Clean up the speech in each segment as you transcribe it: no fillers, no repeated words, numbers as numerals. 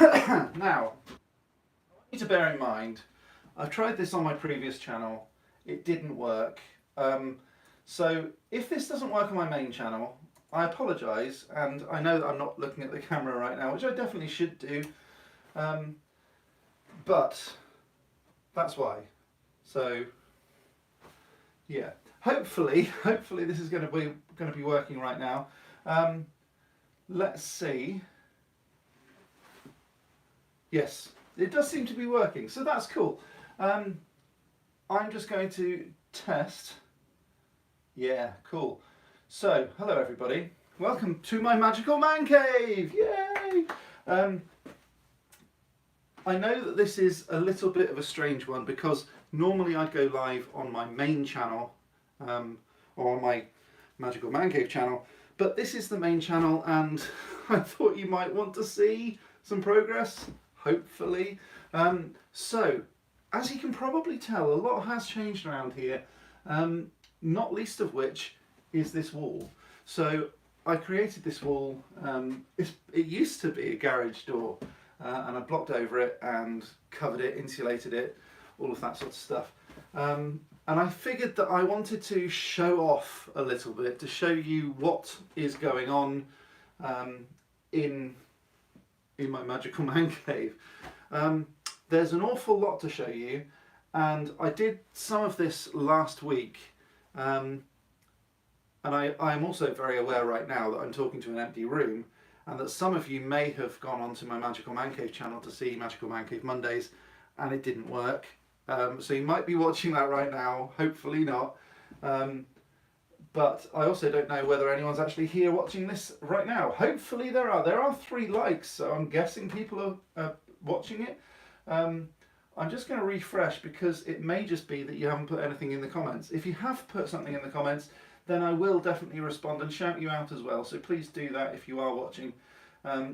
Now, I want you to bear in mind, I've tried this on my previous channel, it didn't work. So if this doesn't work on my main channel, I apologise, and I know that I'm not looking at the camera right now, which I definitely should do, but that's why. So yeah, hopefully this is going to be working right now. Let's see. Yes, it does seem to be working, so that's cool. I'm just going to test. Yeah, cool. So, hello everybody. Welcome to my magical man cave. Yay! I know that this is a little bit of a strange one because normally I'd go live on my main channel or on my Magical Man Cave channel, but this is the main channel and I thought you might want to see some progress, hopefully. So, as you can probably tell, a lot has changed around here, not least of which is this wall. So I created this wall, it used to be a garage door, and I blocked over it and covered it, insulated it, all of that sort of stuff. And I figured that I wanted to show off a little bit, to show you what is going on in my Magical Man Cave. There's an awful lot to show you, and I did some of this last week. And I am also very aware right now that I'm talking to an empty room, and that some of you may have gone onto my Magical Man Cave channel to see Magical Man Cave Mondays, and it didn't work. So you might be watching that right now, hopefully not. But I also don't know whether anyone's actually here watching this right now. Hopefully there are. There are 3 likes, so I'm guessing people are watching it. I'm just going to refresh because it may just be that you haven't put anything in the comments. If you have put something in the comments, then I will definitely respond and shout you out as well. So please do that if you are watching.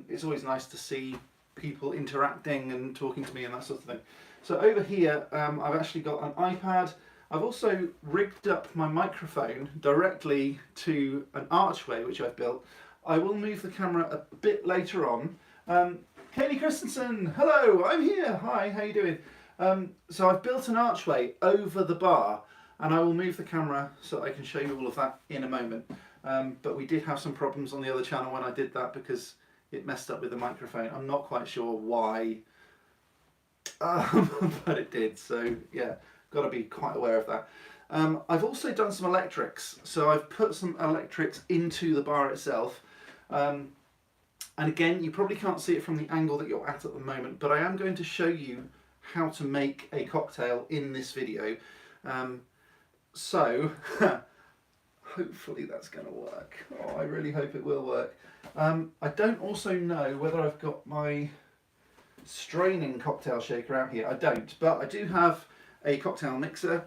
It's always nice to see people interacting and talking to me and that sort of thing. So over here, I've actually got an iPad. I've also rigged up my microphone directly to an archway which I've built. I will move the camera a bit later on. Kaylee Christensen, hello, I'm here. Hi, how you doing? So I've built an archway over the bar, and I will move the camera so I can show you all of that in a moment. But we did have some problems on the other channel when I did that because it messed up with the microphone. I'm not quite sure why, but it did. So yeah, got to be quite aware of that. I've also done some electrics. So I've put some electrics into the bar itself. And again, you probably can't see it from the angle that you're at the moment, but I am going to show you how to make a cocktail in this video. So, hopefully that's going to work. Oh, I really hope it will work. I don't also know whether I've got my straining cocktail shaker out here. I don't, but I do have a cocktail mixer,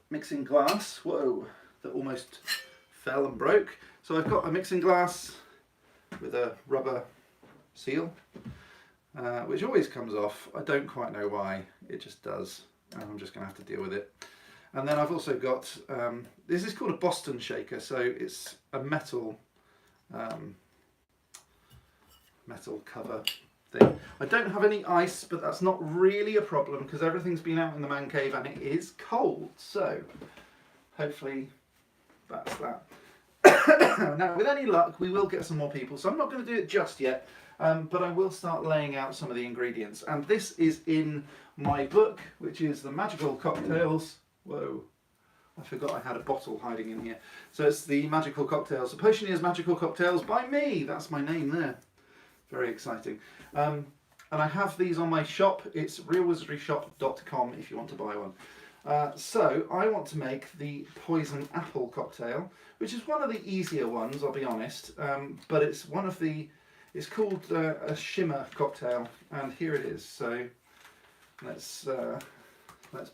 mixing glass, whoa, that almost fell and broke. So I've got a mixing glass with a rubber seal, which always comes off. I don't quite know why, it just does, and I'm just going to have to deal with it. And then I've also got, this is called a Boston shaker, so it's a metal cover thing. I don't have any ice, but that's not really a problem because everything's been out in the man cave and it is cold, so hopefully that's that. Now, with any luck, we will get some more people, so I'm not going to do it just yet, but I will start laying out some of the ingredients. And this is in my book, which is the Magical Cocktails. Whoa, I forgot I had a bottle hiding in here. So it's the Magical Cocktails, the Potioneer's Magical Cocktails by me. That's my name there. Very exciting. And I have these on my shop. It's realwizardryshop.com if you want to buy one. So I want to make the poison apple cocktail, which is one of the easier ones, I'll be honest, but it's one of the, it's called a shimmer cocktail, and here it is. So let's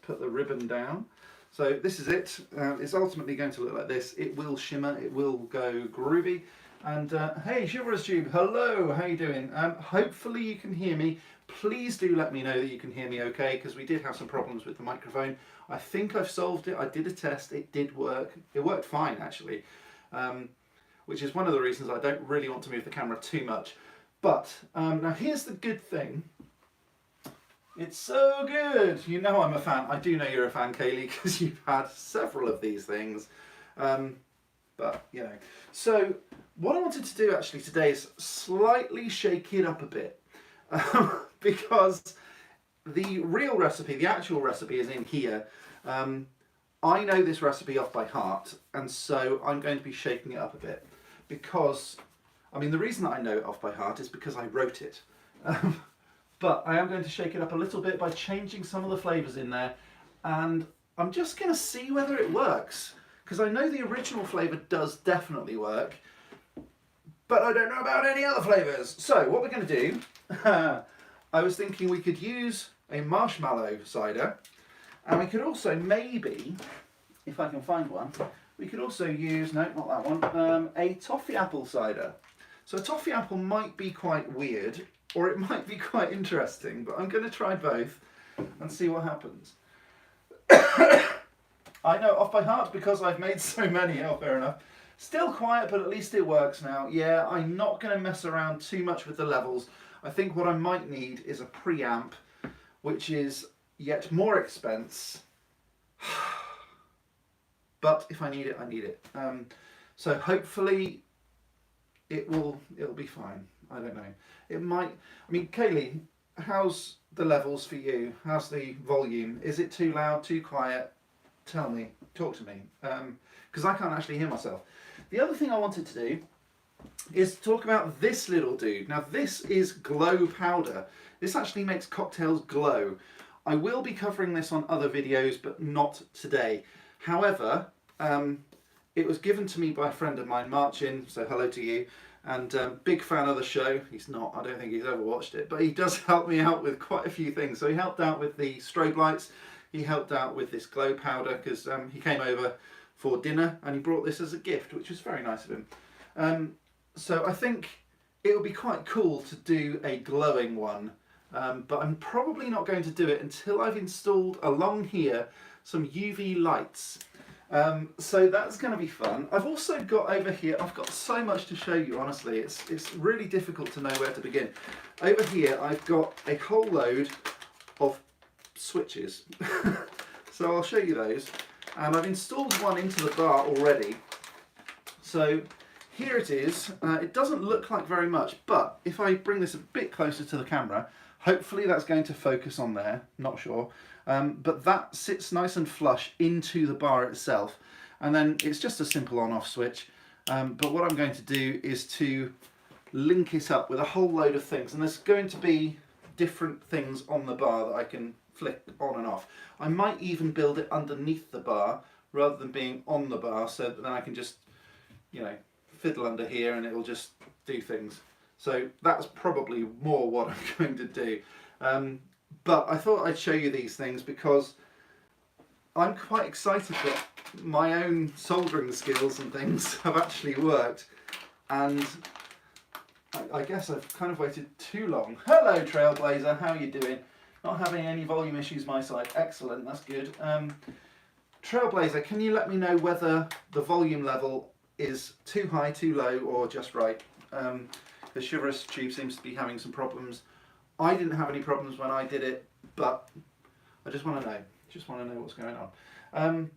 put the ribbon down. So this is it. It's ultimately going to look like this. It will shimmer, it will go groovy. And hey, Chivalrous Tube, hello, how you doing? Hopefully you can hear me. Please do let me know that you can hear me okay, because we did have some problems with the microphone. I think I've solved it. I did a test, it did work. It worked fine actually, which is one of the reasons I don't really want to move the camera too much. But now here's the good thing. It's so good. You know I'm a fan. I do know you're a fan, Kaylee, because you've had several of these things. But, you know. So what I wanted to do actually today is slightly shake it up a bit. Because the real recipe, the actual recipe is in here. I know this recipe off by heart, and so I'm going to be shaking it up a bit. Because, I mean, the reason that I know it off by heart is because I wrote it. But I am going to shake it up a little bit by changing some of the flavours in there, and I'm just going to see whether it works, because I know the original flavour does definitely work, but I don't know about any other flavours. So what we're going to do, I was thinking we could use a marshmallow cider, and we could also maybe, if I can find one, we could also use, no, not that one, a toffee apple cider. So a toffee apple might be quite weird, or it might be quite interesting, but I'm going to try both and see what happens. I know off by heart because I've made so many. Oh, fair enough. Still quiet, but at least it works now. Yeah, I'm not going to mess around too much with the levels. I think what I might need is a preamp, which is yet more expense. But if I need it, I need it. So hopefully it'll be fine. I don't know. It might. I mean, Kaylee, how's the levels for you? How's the volume? Is it too loud, too quiet? Tell me. Talk to me. Because I can't actually hear myself. The other thing I wanted to do is talk about this little dude. Now, this is glow powder. This actually makes cocktails glow. I will be covering this on other videos, but not today. However, it was given to me by a friend of mine, Marcin, so hello to you. And big fan of the show. He's not, I don't think he's ever watched it, but he does help me out with quite a few things. So he helped out with the strobe lights, he helped out with this glow powder, because he came over for dinner and he brought this as a gift, which was very nice of him. So I think it would be quite cool to do a glowing one, but I'm probably not going to do it until I've installed along here some UV lights. So that's going to be fun. I've also got over here, I've got so much to show you, honestly. It's really difficult to know where to begin. Over here I've got a whole load of switches. So I'll show you those. And I've installed one into the bar already. So here it is. It doesn't look like very much, but if I bring this a bit closer to the camera, hopefully that's going to focus on there, not sure. But that sits nice and flush into the bar itself, and then it's just a simple on-off switch. But what I'm going to do is to link it up with a whole load of things, and there's going to be different things on the bar that I can flick on and off. I might even build it underneath the bar rather than being on the bar, so that then I can just, you know, fiddle under here and it will just do things. So that's probably more what I'm going to do. But I thought I'd show you these things because I'm quite excited that my own soldering skills and things have actually worked. And I guess I've kind of waited too long. Hello Trailblazer, how are you doing? Not having any volume issues my side. Excellent, that's good. Trailblazer, can you let me know whether the volume level is too high, too low, or just right? The Chivalrous Tube seems to be having some problems. I didn't have any problems when I did it, but I just want to know. Just want to know what's going on.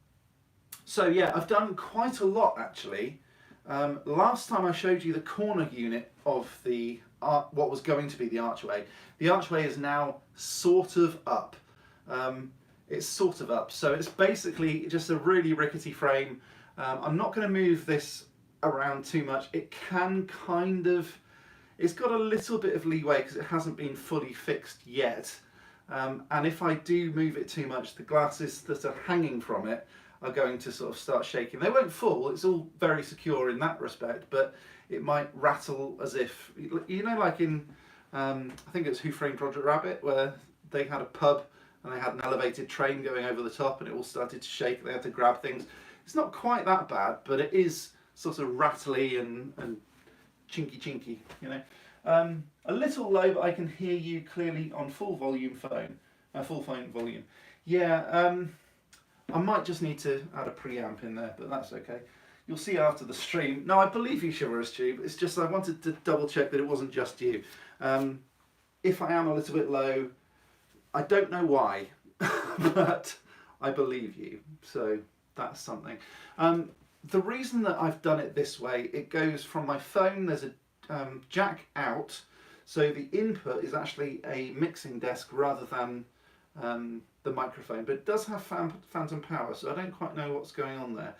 So yeah, I've done quite a lot actually. Last time I showed you the corner unit of the what was going to be the archway. The archway is now sort of up. It's sort of up, so it's basically just a really rickety frame. I'm not going to move this around too much. It can kind of, it's got a little bit of leeway because it hasn't been fully fixed yet. And if I do move it too much, the glasses that are hanging from it are going to sort of start shaking. They won't fall, it's all very secure in that respect, but it might rattle as if, you know, like in, I think it was Who Framed Roger Rabbit, where they had a pub and they had an elevated train going over the top and it all started to shake, they had to grab things. It's not quite that bad, but it is sort of rattly and chinky, you know. A little low, but I can hear you clearly on full volume phone, full phone volume. Yeah, I might just need to add a preamp in there, but that's okay. you'll see after the stream. No, I believe you, Chivalrous Tube. It's just I wanted to double check that it wasn't just you. If I am a little bit low, I don't know why, but I believe you. So that's something. The reason that I've done it this way, it goes from my phone, there's a jack out, so the input is actually a mixing desk rather than the microphone, but it does have phantom power, so I don't quite know what's going on there.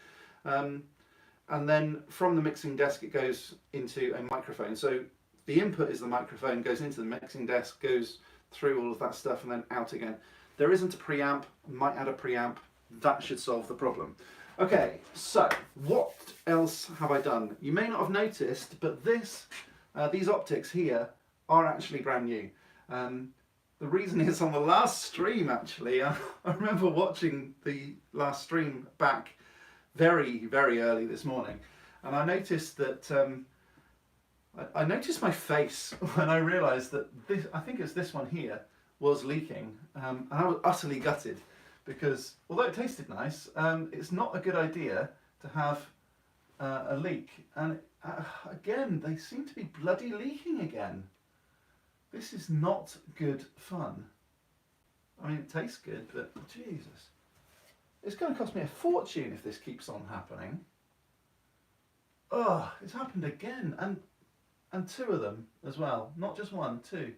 And then from the mixing desk it goes into a microphone, so the input is the microphone, goes into the mixing desk, goes through all of that stuff and then out again. There isn't a preamp, might add a preamp, that should solve the problem. Okay, so what else have I done? You may not have noticed, but these optics here are actually brand new. The reason is on the last stream actually, I remember watching the last stream back very, very early this morning, and I noticed that I noticed my face when I realised that this, I think it's this one here, was leaking, and I was utterly gutted because although it tasted nice, it's not a good idea to have a leak, and again they seem to be bloody leaking again. This is not good fun. I mean, it tastes good, but Jesus. It's going to cost me a fortune if this keeps on happening. Oh, it's happened again, and two of them as well. Not just one, two.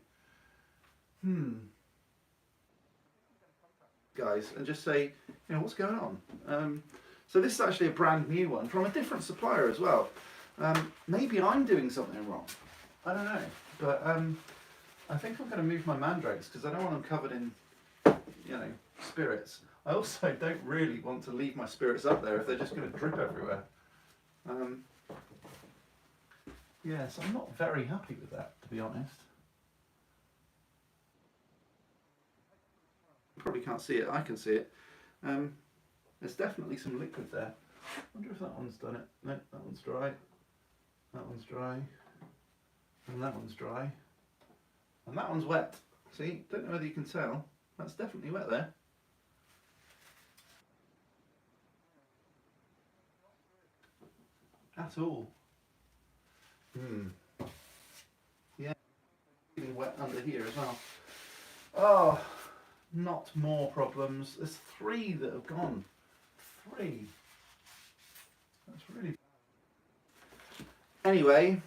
Guys, and just say, you know, what's going on? So this is actually a brand new one from a different supplier as well. Maybe I'm doing something wrong. I don't know, but I think I'm going to move my mandrakes because I don't want them covered in, you know, spirits. I also don't really want to leave my spirits up there if they're just going to drip everywhere. Yes, I'm not very happy with that, to be honest. You probably can't see it, I can see it. There's definitely some liquid there. I wonder if that one's done it. No, that one's dry. That one's dry. And that one's dry. And that one's wet. See, don't know whether you can tell. That's definitely wet there. At all. Yeah, feeling wet under here as well. Oh, not more problems. There's 3 that have gone. 3. That's really... Anyway,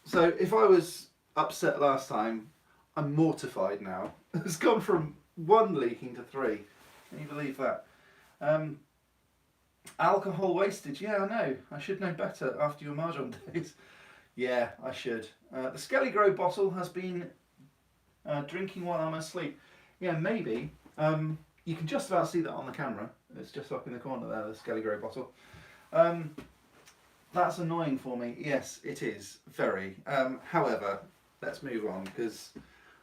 so if I was upset last time, I'm mortified now. It's gone from 1 leaking to 3. Can you believe that? Alcohol wastage. Yeah, I know. I should know better after your Mahjong days. Yeah, I should. The Skelly Grow bottle has been drinking while I'm asleep. Yeah, maybe. You can just about see that on the camera. It's just up in the corner there, the Skelly Grow bottle. That's annoying for me. Yes, it is. Very. However, let's move on because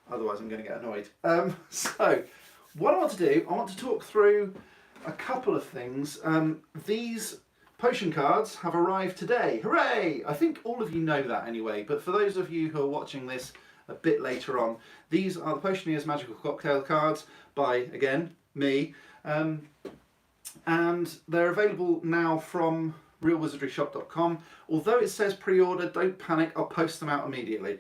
otherwise I'm going to get annoyed. So, what I want to do, I want to talk through a couple of things. These potion cards have arrived today. Hooray! I think all of you know that anyway, but for those of you who are watching this a bit later on, these are the Potioneer's Magical Cocktail cards by, again, me. And they're available now from realwizardryshop.com. Although it says pre-order, don't panic, I'll post them out immediately.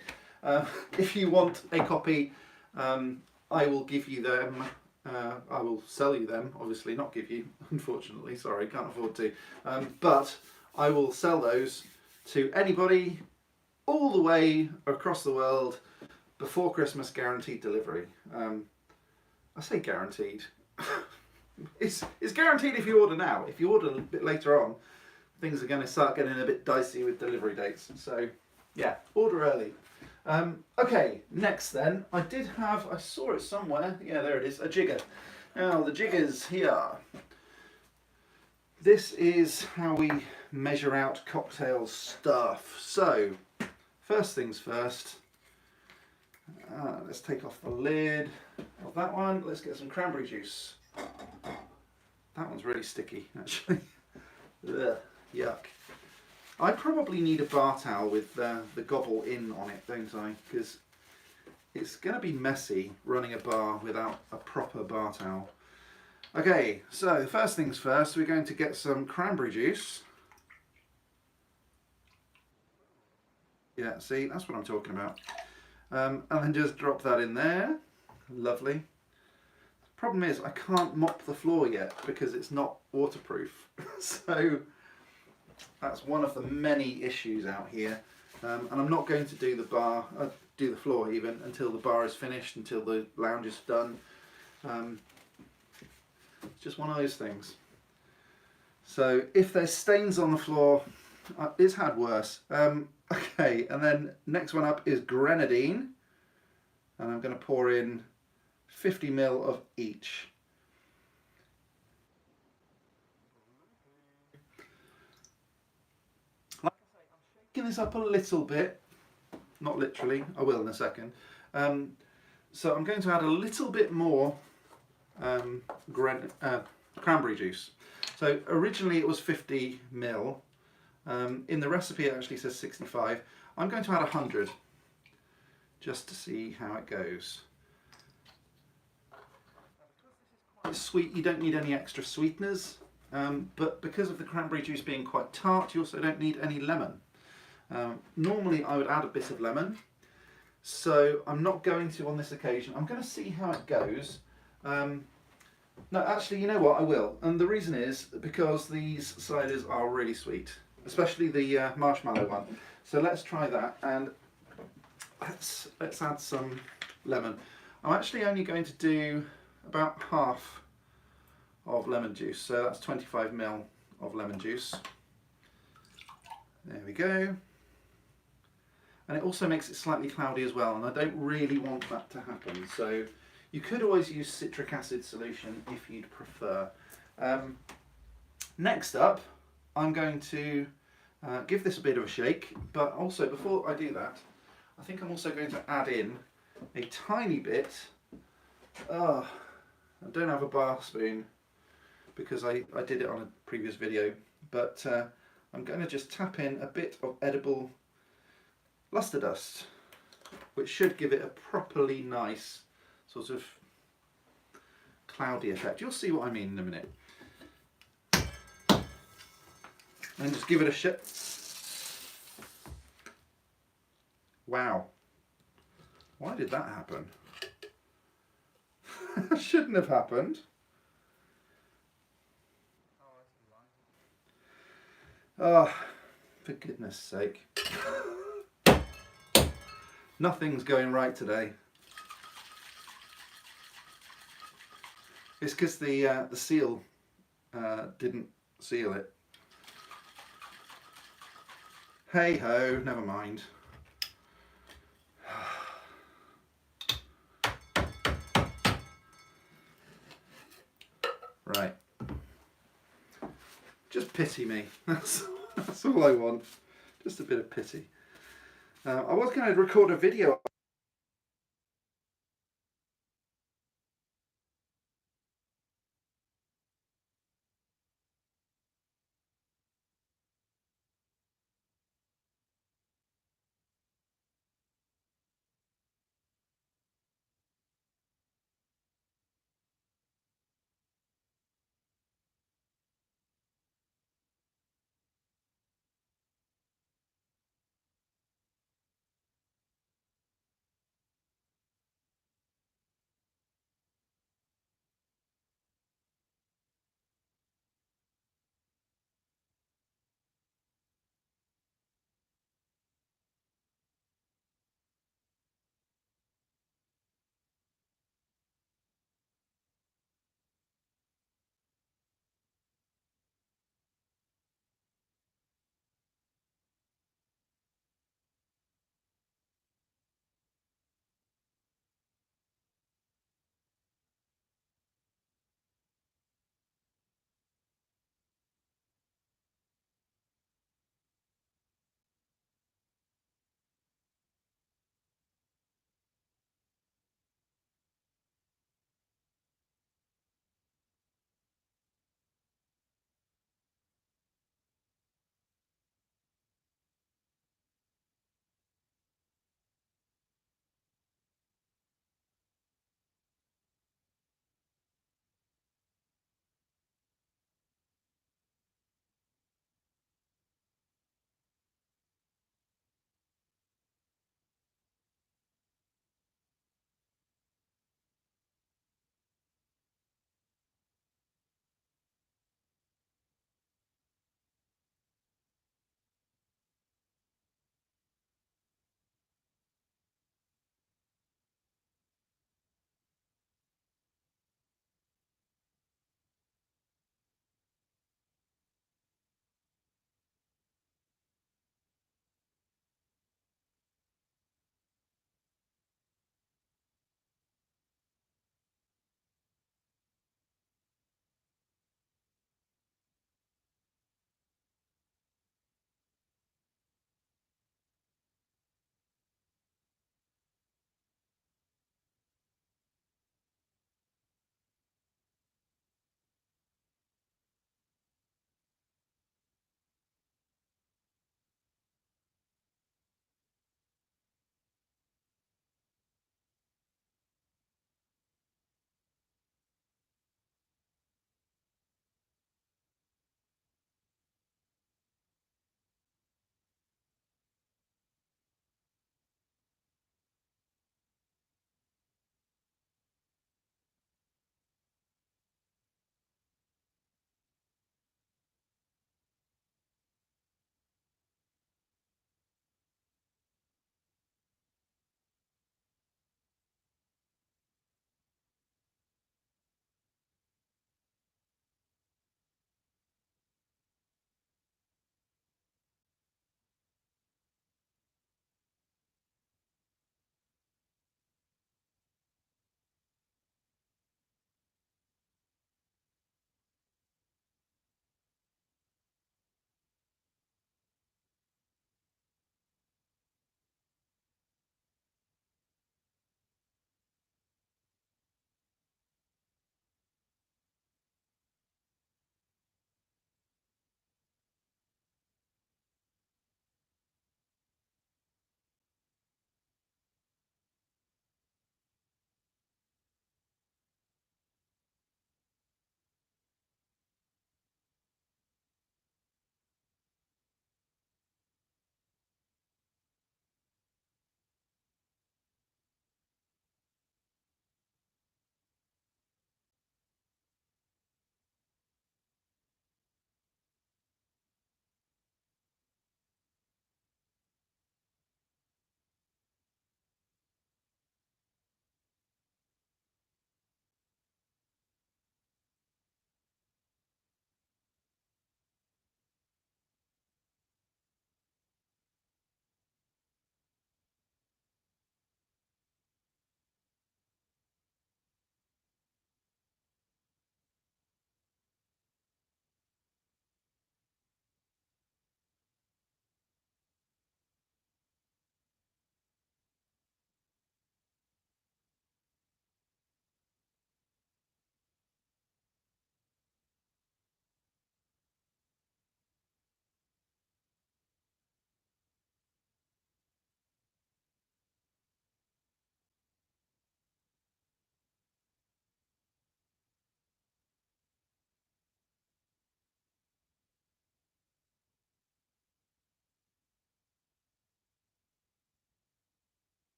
If you want a copy, I will give you them. I will sell you them, obviously, not give you, unfortunately, sorry, can't afford to. But I will sell those to anybody all the way across the world before Christmas, guaranteed delivery. I say guaranteed. It's guaranteed if you order now. If you order a bit later on, things are going to start getting a bit dicey with delivery dates. So, yeah, order early. Okay, next then, I saw it somewhere, yeah there it is, a jigger. Now the jigger's here. This is how we measure out cocktail stuff. So, first things first, let's take off the lid of that one, let's get some cranberry juice. That one's really sticky actually. Ugh, yuck. I probably need a bar towel with the gobble in on it, don't I? Because it's going to be messy running a bar without a proper bar towel. Okay, so first things first, we're going to get some cranberry juice. Yeah, see, that's what I'm talking about. And then just drop that in there. Lovely. Problem is, I can't mop the floor yet because it's not waterproof. So that's one of the many issues out here. And I'm not going to do the bar, do the floor even, until the bar is finished, until the lounge is done. It's just one of those things. So if there's stains on the floor, it's had worse. Okay, and then next one up is grenadine. And I'm going to pour in 50 ml of each. Like I say, I'm shaking this up a little bit. Not literally, I will in a second. So I'm going to add a little bit more cranberry juice. So originally it was 50 ml. In the recipe it actually says 65. I'm going to add 100 just to see how it goes. Quite sweet, you don't need any extra sweeteners, but because of the cranberry juice being quite tart, you also don't need any lemon. Normally I would add a bit of lemon, so I'm not going to on this occasion. I'm going to see how it goes. No, actually, you know what, I will. And the reason is because these ciders are really sweet, especially the marshmallow one. So let's try that, and let's add some lemon. I'm actually only going to do about half of lemon juice, so that's 25 ml of lemon juice. There we go. And it also makes it slightly cloudy as well, and I don't really want that to happen. So you could always use citric acid solution if you'd prefer. Next up, I'm going to give this a bit of a shake, but also before I do that, I think I'm also going to add in a tiny bit. I don't have a bar spoon because I did it on a previous video, but I'm going to just tap in a bit of edible luster dust, which should give it a properly nice sort of cloudy effect. You'll see what I mean in a minute. And just give it a shake. Wow. Why did that happen? Shouldn't have happened. Oh, for goodness sake. Nothing's going right today. It's because the seal didn't seal it. Hey ho, never mind. Right. Just pity me. That's all I want. Just a bit of pity. I was going to record a video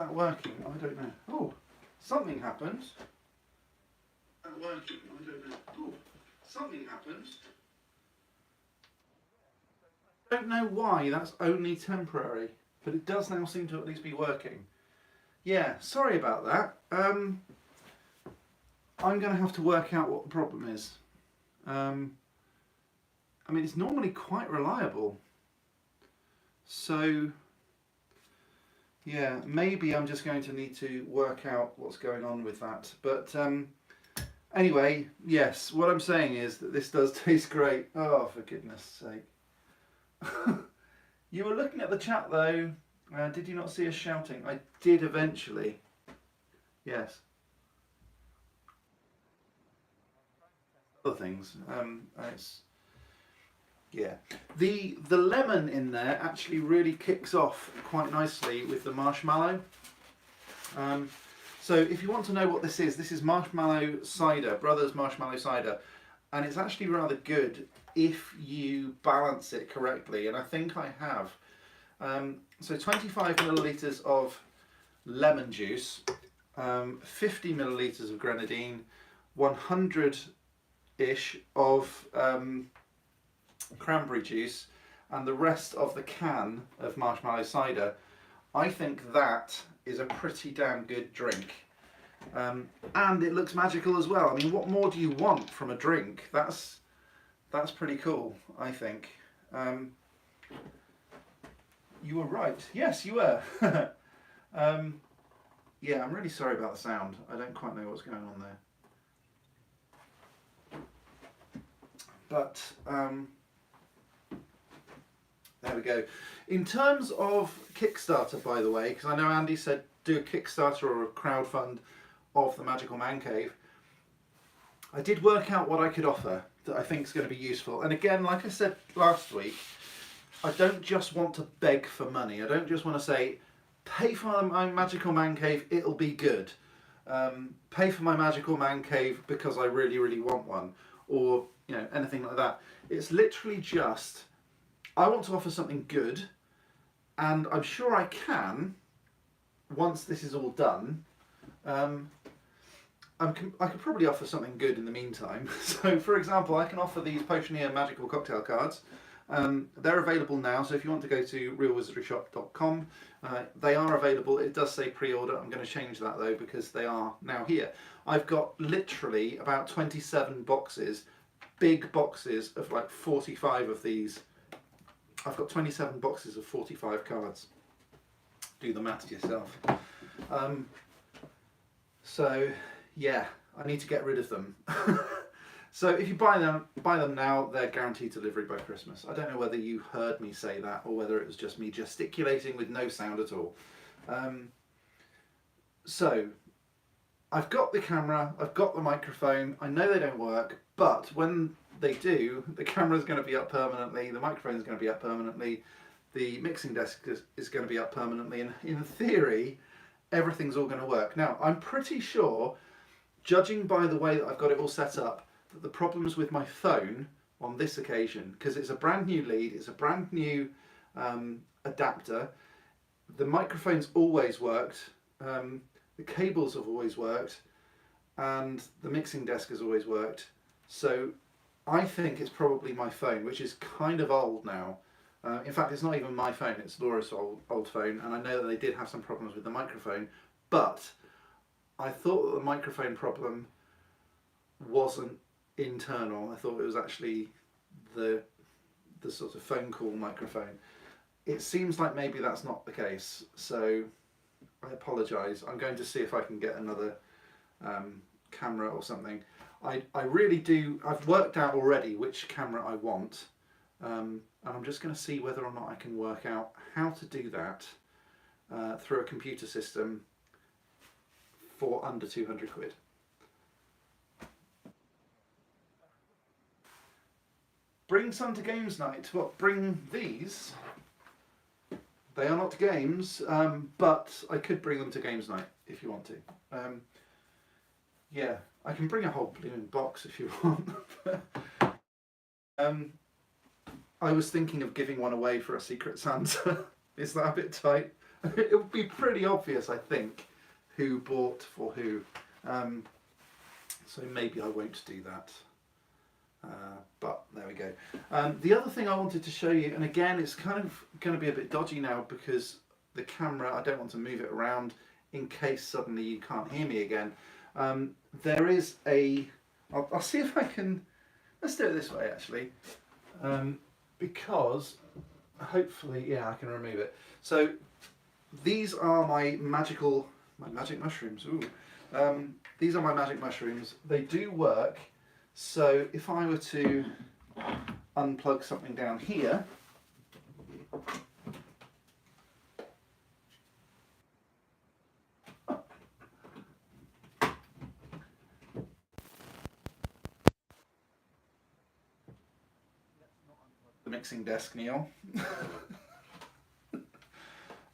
that working? I don't know. Oh, something happened. That working? I don't know. Oh, something happened. I don't know why that's only temporary, but it does now seem to at least be working. Yeah, sorry about that. I'm going to have to work out what the problem is. I mean, it's normally quite reliable. So, yeah, maybe I'm just going to need to work out what's going on with that. But anyway, yes, what I'm saying is that this does taste great. Oh, for goodness sake. You were looking at the chat though. Did you not see us shouting? I did eventually. Yes. Other things. It's yeah. The lemon in there actually really kicks off quite nicely with the marshmallow. So if you want to know what this is marshmallow cider, Brothers Marshmallow Cider, and it's actually rather good if you balance it correctly, and I think I have. So 25 millilitres of lemon juice, 50 millilitres of grenadine, 100-ish of cranberry juice, and the rest of the can of marshmallow cider. I think that is a pretty damn good drink. And it looks magical as well. I mean, what more do you want from a drink? That's pretty cool, I think. You were right. Yes, you were. Yeah, I'm really sorry about the sound. I don't quite know what's going on there. But there we go. In terms of Kickstarter, by the way, because I know Andy said do a Kickstarter or a crowdfund of the Magical Man Cave, I did work out what I could offer that I think is going to be useful. And again, like I said last week, I don't just want to beg for money. I don't just want to say, pay for my Magical Man Cave, it'll be good. Pay for my Magical Man Cave because I really, really want one. Or, you know, anything like that. It's literally just, I want to offer something good, and I'm sure I can, once this is all done. I could probably offer something good in the meantime. So, for example, I can offer these Potioneer Magical Cocktail cards. They're available now, so if you want to go to realwizardryshop.com, they are available. It does say pre-order. I'm going to change that though because they are now here. I've got literally about 27 boxes, big boxes of like 45 of these. I've got 27 boxes of 45 cards. Do the maths yourself. So yeah, I need to get rid of them. So if you buy them now, they're guaranteed delivery by Christmas. I don't know whether you heard me say that or whether it was just me gesticulating with no sound at all. So I've got the camera, I've got the microphone. I know they don't work, but when they do, the camera's going to be up permanently, the microphone's going to be up permanently, the mixing desk is going to be up permanently, and in theory, everything's all going to work. Now, I'm pretty sure, judging by the way that I've got it all set up, that the problems with my phone on this occasion, because it's a brand new lead, it's a brand new adapter, the microphone's always worked, the cables have always worked, and the mixing desk has always worked. So I think it's probably my phone, which is kind of old now. In fact, it's not even my phone, it's Laura's old phone, and I know that they did have some problems with the microphone, but I thought that the microphone problem wasn't internal. I thought it was actually the sort of phone call microphone. It seems like maybe that's not the case, so I apologise. I'm going to see if I can get another camera or something. I really do, I've worked out already which camera I want, and I'm just going to see whether or not I can work out how to do that through a computer system for under 200 quid. Bring some to games night. What, bring these? They are not games, but I could bring them to games night if you want to. Yeah, I can bring a whole blooming box if you want. I was thinking of giving one away for a Secret Santa. Is that a bit tight? it would be pretty obvious, I think, who bought for who. So maybe I won't do that. But there we go. The other thing I wanted to show you, and again it's kind of going to be a bit dodgy now because the camera, I don't want to move it around in case suddenly you can't hear me again. There is a, I'll see if I can, let's do it this way actually, because hopefully, yeah, I can remove it. So these are my magic mushrooms. Ooh. These are my magic mushrooms. They do work. So if I were to unplug something down here, the mixing desk, Neil.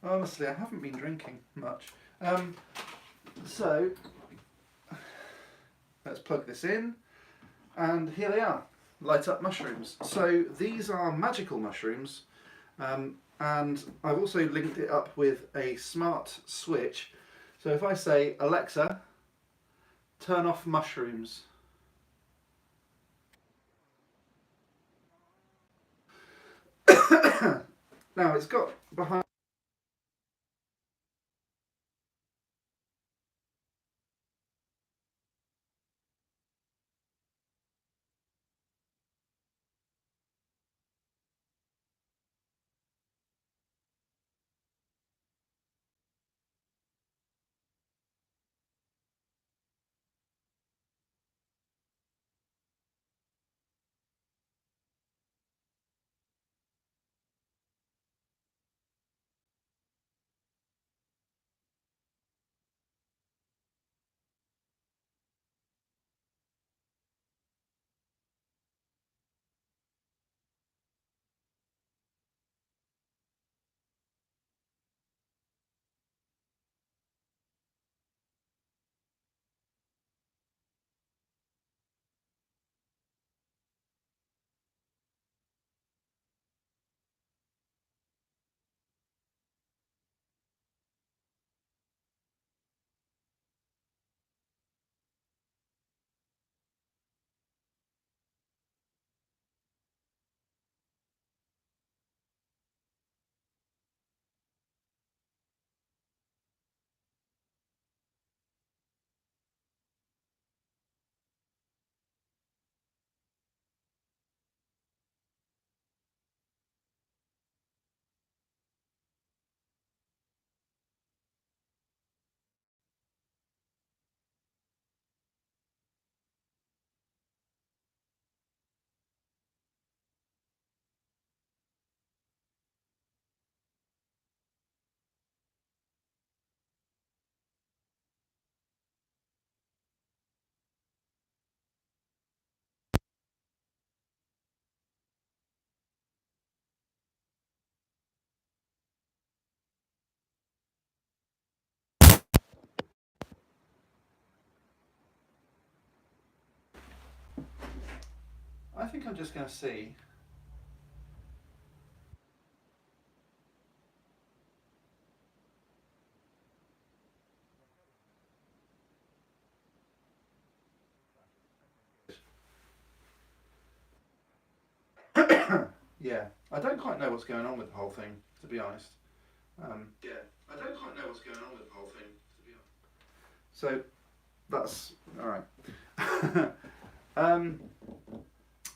Honestly, I haven't been drinking much. So let's plug this in. And here they are, light up mushrooms. So these are magical mushrooms, and I've also linked it up with a smart switch. So if I say, Alexa, turn off mushrooms. Now it's got behind I think I'm just going to see. Yeah, I don't quite know what's going on with the whole thing, to be honest. Yeah, I don't quite know what's going on with the whole thing, to be honest. So that's all right.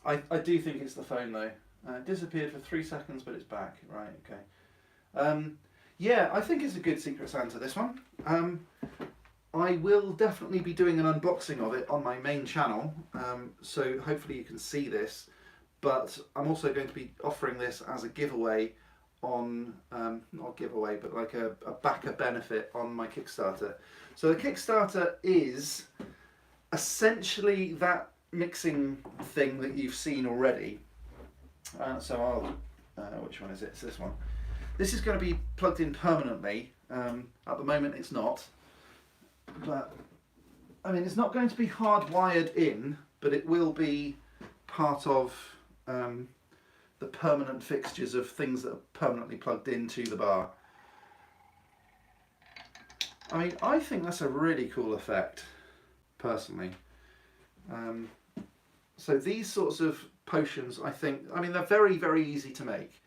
I do think it's the phone though. It disappeared for 3 seconds, but it's back. Right, okay. Yeah, I think it's a good Secret Santa, this one. I will definitely be doing an unboxing of it on my main channel, so hopefully you can see this. But I'm also going to be offering this as a giveaway on, not a giveaway, but like a backer benefit on my Kickstarter. So the Kickstarter is essentially that mixing thing that you've seen already. So which one is it? It's this one. This is going to be plugged in permanently. At the moment it's not, but I mean it's not going to be hardwired in, but it will be part of the permanent fixtures of things that are permanently plugged into the bar. I mean, I think that's a really cool effect, personally. So these sorts of potions, I mean, they're very, very easy to make.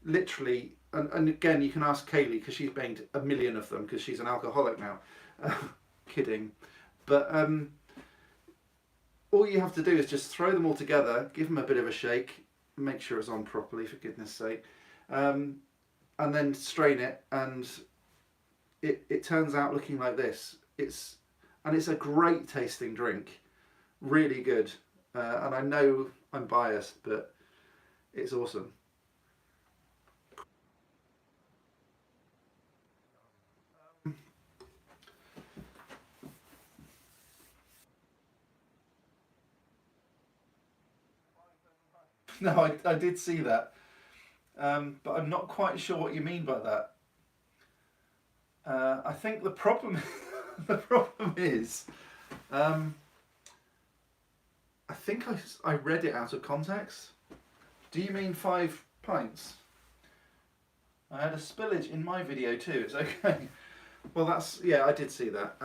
Literally, and again, you can ask Kaylee because she's made a million of them because she's an alcoholic now. Kidding. But all you have to do is just throw them all together, give them a bit of a shake, make sure it's on properly, for goodness sake, and then strain it, and it turns out looking like this. It's a great tasting drink, really good. And I know I'm biased, but it's awesome. No, I did see that, but I'm not quite sure what you mean by that. I think the problem the problem is, I think I read it out of context. Do you mean 5 pints? I had a spillage in my video too. It's okay. Well, that's, yeah, I did see that.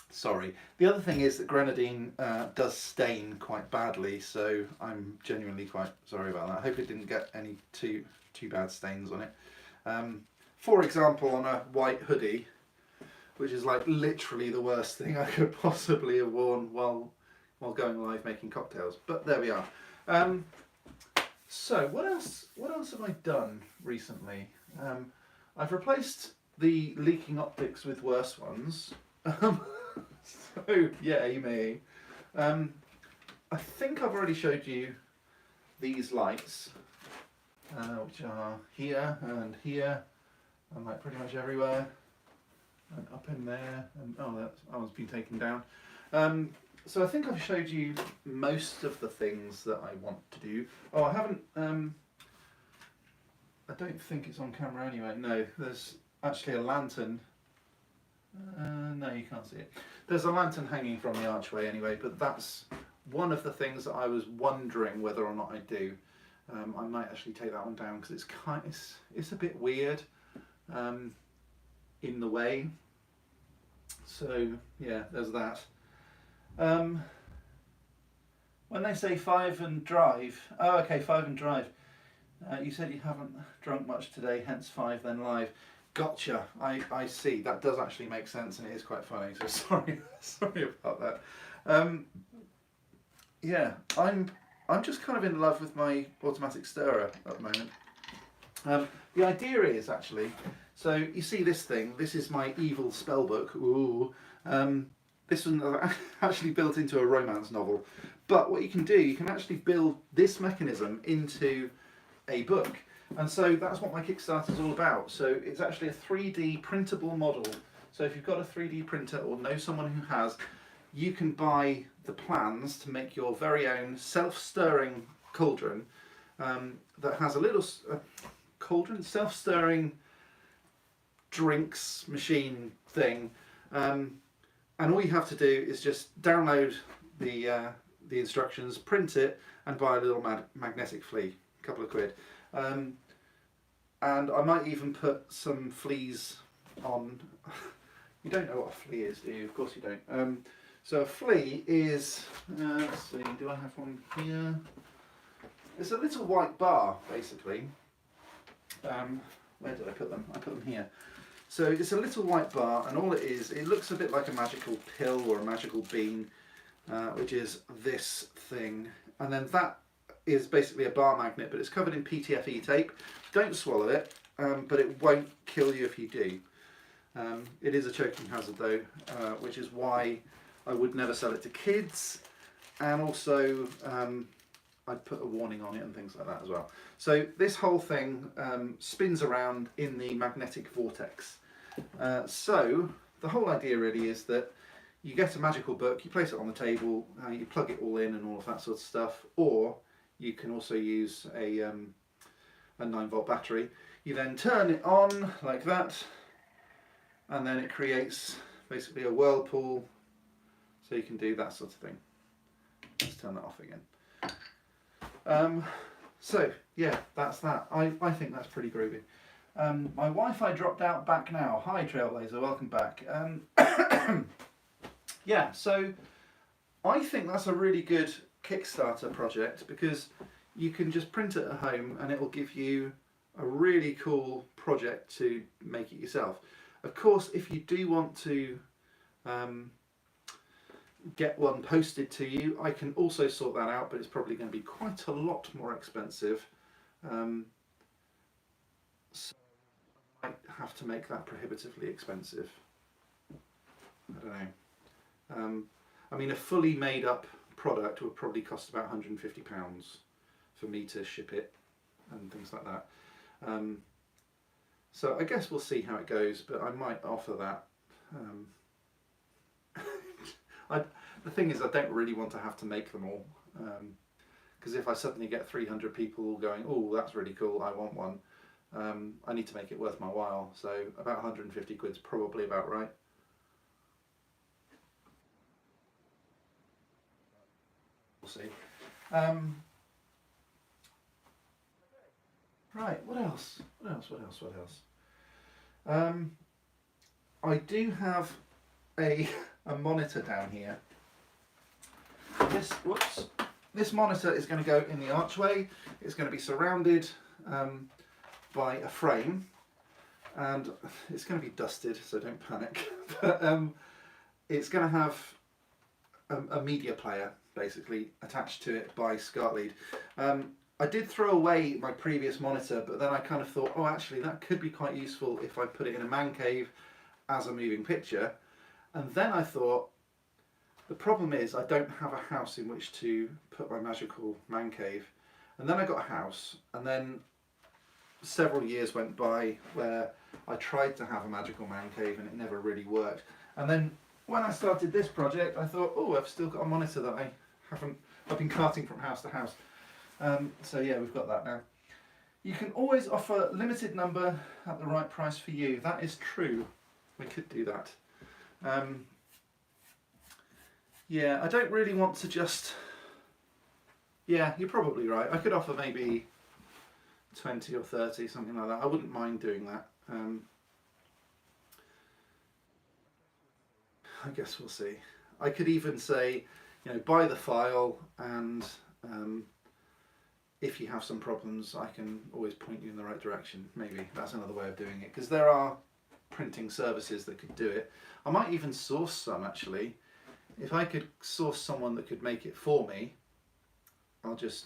Sorry. The other thing is that grenadine does stain quite badly, so I'm genuinely quite sorry about that. I hope it didn't get any too bad stains on it. For example, on a white hoodie, which is like literally the worst thing I could possibly have worn while going live making cocktails. But there we are. So what else have I done recently? I've replaced the leaking optics with worse ones. So yay me. I think I've already showed you these lights, which are here and like pretty much everywhere, and up in there, and oh, that one's been taken down. So I think I've showed you most of the things that I want to do. Oh, I haven't, I don't think it's on camera anyway. No, there's actually a lantern. No, you can't see it. There's a lantern hanging from the archway anyway, but that's one of the things that I was wondering whether or not I do. I might actually take that one down because it's a bit weird in the way. So yeah, there's that. When they say 5 and drive, oh okay, 5 and drive. You said you haven't drunk much today, hence 5 then live. Gotcha. I see. That does actually make sense, and it is quite funny. So sorry about that. Yeah, I'm just kind of in love with my automatic stirrer at the moment. The idea is actually, so you see this thing. This is my evil spellbook. Ooh. This was actually built into a romance novel. But what you can do, you can actually build this mechanism into a book. And so that's what my Kickstarter is all about. So it's actually a 3D printable model. So if you've got a 3D printer or know someone who has, you can buy the plans to make your very own self-stirring cauldron that has a little cauldron, self-stirring drinks machine thing. And all you have to do is just download the instructions, print it, and buy a little magnetic flea, a couple of quid. And I might even put some fleas on. You don't know what a flea is, do you? Of course you don't. So a flea is, let's see, do I have one here? It's a little white bar, basically. Where did I put them? I put them here. So it's a little white bar, and all it is, it looks a bit like a magical pill or a magical bean, which is this thing. And then that is basically a bar magnet, but it's covered in PTFE tape. Don't swallow it, but it won't kill you if you do. It is a choking hazard though, which is why I would never sell it to kids, and also I'd put a warning on it and things like that as well. So this whole thing spins around in the magnetic vortex. So the whole idea really is that you get a magical book, you place it on the table, you plug it all in and all of that sort of stuff, or you can also use a 9-volt battery. You then turn it on like that, and then it creates basically a whirlpool, so you can do that sort of thing. Let's turn that off again. So yeah, that's that. I think that's pretty groovy. My Wi-Fi dropped out, back now. Hi Trailblazer, welcome back. Yeah, so I think that's a really good Kickstarter project because you can just print it at home and it will give you a really cool project to make it yourself. Of course, if you do want to get one posted to you, I can also sort that out, but it's probably going to be quite a lot more expensive. So I might have to make that prohibitively expensive. I don't know. I mean, a fully made up product would probably cost about £150 for me to ship it and things like that. So I guess we'll see how it goes, but I might offer that. The thing is, I don't really want to have to make them all, because if I suddenly get 300 people all going, oh, that's really cool, I want one, I need to make it worth my while, so about 150 quid's probably about right. We'll see. Right, what else? What else? I do have a monitor down here. This monitor is going to go in the archway. It's going to be surrounded by a frame, and it's going to be dusted, so don't panic. But it's going to have a media player basically attached to it by ScartLead. I did throw away my previous monitor, but then I kind of thought, oh, actually that could be quite useful if I put it in a man cave as a moving picture. And then I thought, the problem is I don't have a house in which to put my magical man cave. And then I got a house, and then several years went by where I tried to have a magical man cave and it never really worked. And then when I started this project, I thought, oh, I've still got a monitor that I've been carting from house to house. So yeah, we've got that now. You can always offer limited number at the right price for you. That is true. We could do that. Yeah, I don't really want to just... Yeah, you're probably right. I could offer maybe 20 or 30, something like that. I wouldn't mind doing that. I guess we'll see. I could even say, you know, buy the file, and if you have some problems, I can always point you in the right direction. Maybe that's another way of doing it, because there are printing services that could do it. I might even source some, actually. If I could source someone that could make it for me, I'll just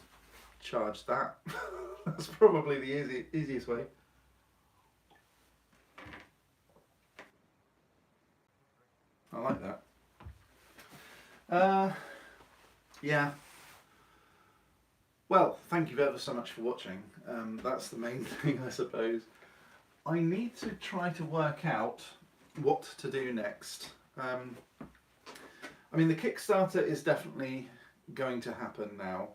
charge that. That's probably the easiest way. I like that. Yeah. Well, thank you ever so much for watching. That's the main thing, I suppose. I need to try to work out what to do next. I mean, the Kickstarter is definitely going to happen now.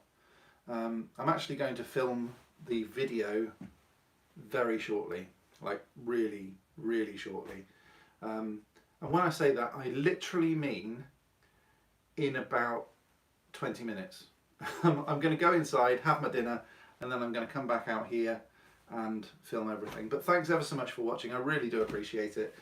I'm actually going to film the video very shortly, like really, really shortly. And when I say that, I literally mean in about 20 minutes. I'm going to go inside, have my dinner, and then I'm going to come back out here and film everything. But thanks ever so much for watching. I really do appreciate it.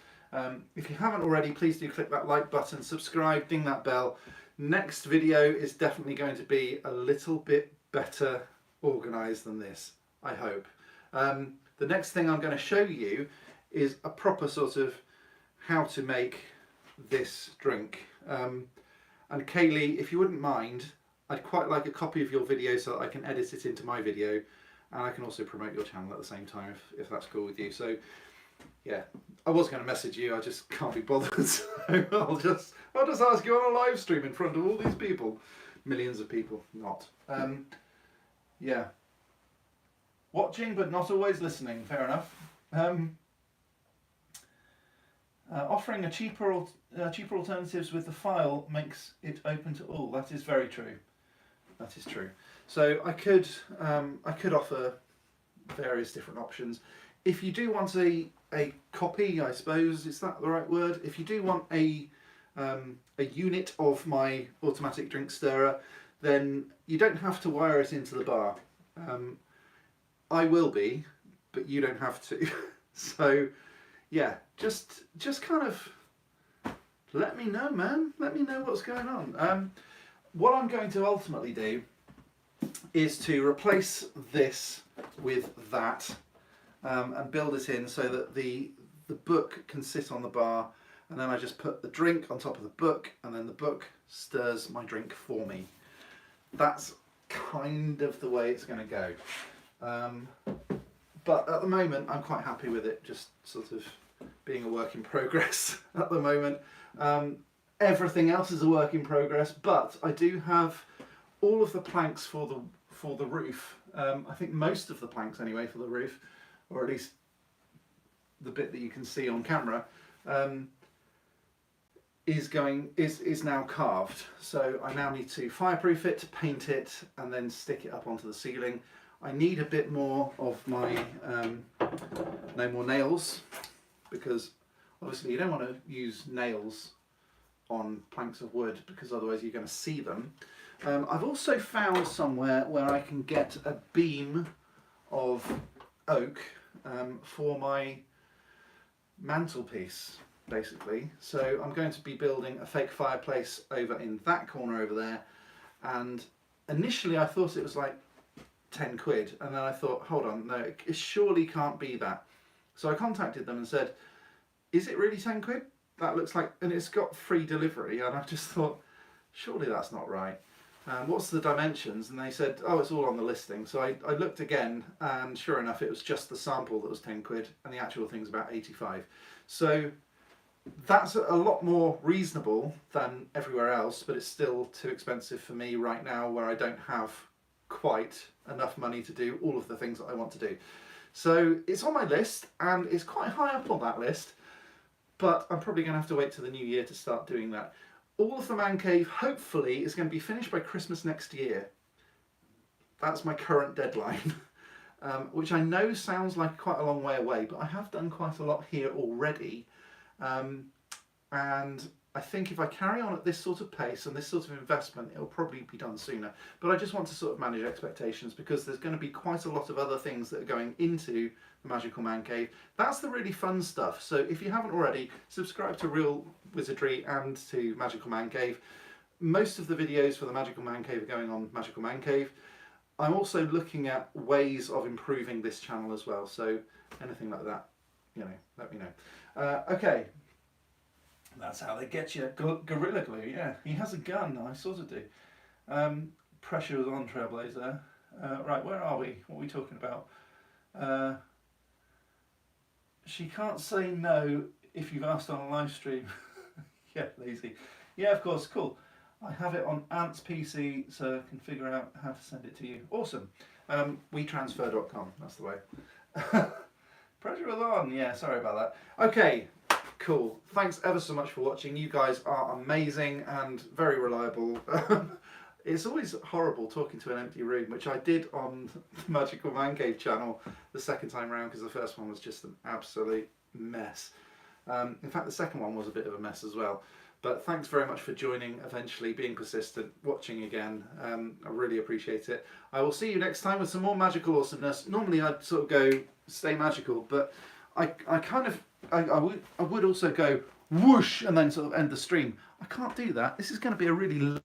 If you haven't already, please do click that like button, subscribe, ding that bell. Next video is definitely going to be a little bit better organised than this, I hope. The next thing I'm going to show you is a proper sort of how to make this drink. And Kaylee, if you wouldn't mind, I'd quite like a copy of your video so that I can edit it into my video, and I can also promote your channel at the same time if that's cool with you. So yeah, I was going to message you, I just can't be bothered, so I'll just ask you on a live stream in front of all these people. Millions of people, not. Yeah. Watching but not always listening, fair enough. Offering a cheaper alternatives with the file makes it open to all. That is very true. That is true. So I could offer various different options. If you do want a copy, I suppose, is that the right word? If you do want a unit of my automatic drink stirrer, then you don't have to wire it into the bar. I will be, but you don't have to. So yeah, just kind of let me know, man. Let me know what's going on. What I'm going to ultimately do is to replace this with that, and build it in so that the book can sit on the bar, and then I just put the drink on top of the book, and then the book stirs my drink for me. That's kind of the way it's going to go. But at the moment I'm quite happy with it, just sort of being a work in progress at the moment. Everything else is a work in progress, but I do have all of the planks for the roof. I think most of the planks anyway for the roof, or at least the bit that you can see on camera, is now carved. So I now need to fireproof it, paint it, and then stick it up onto the ceiling. I need a bit more of my no more nails, because obviously you don't want to use nails on planks of wood because otherwise you're going to see them. I've also found somewhere where I can get a beam of oak for my mantelpiece, basically. So I'm going to be building a fake fireplace over in that corner over there, and initially I thought it was like 10 quid, and then I thought, hold on, no, it surely can't be that. So I contacted them and said, is it really 10 quid? That looks like, and it's got free delivery, and I just thought, surely that's not right. What's the dimensions? And they said, oh, it's all on the listing. So I looked again, and sure enough, it was just the sample that was 10 quid, and the actual thing's about 85. So that's a lot more reasonable than everywhere else, but it's still too expensive for me right now, where I don't have quite enough money to do all of the things that I want to do. So it's on my list, and it's quite high up on that list, but I'm probably going to have to wait till the new year to start doing that. All of the man cave, hopefully, is going to be finished by Christmas next year. That's my current deadline, which I know sounds like quite a long way away, but I have done quite a lot here already. And I think if I carry on at this sort of pace and this sort of investment, it'll probably be done sooner. But I just want to sort of manage expectations, because there's going to be quite a lot of other things that are going into the Magical Man Cave. That's the really fun stuff. So if you haven't already, subscribe to Real Wizardry and to Magical Man Cave. Most of the videos for the Magical Man Cave are going on Magical Man Cave. I'm also looking at ways of improving this channel as well. So anything like that, you know, let me know. Okay. That's how they get you. Gorilla Glue, yeah. He has a gun, I sort of do. Pressure is on, Trailblazer. Right, where are we? What are we talking about? She can't say no if you've asked on a live stream. Yeah, lazy. Yeah, of course, cool. I have it on Ant's PC, so I can figure out how to send it to you. Awesome. WeTransfer.com, that's the way. Pressure is on, yeah, sorry about that. Okay. Cool. Thanks ever so much for watching. You guys are amazing and very reliable. It's always horrible talking to an empty room, which I did on the Magical Man Cave channel the second time round, because the first one was just an absolute mess. In fact, the second one was a bit of a mess as well. But thanks very much for joining, eventually, being persistent, watching again. I really appreciate it. I will see you next time with some more magical awesomeness. Normally I'd sort of go, stay magical, but I kind of, I would also go whoosh and then sort of end the stream. I can't do that. This is going to be a really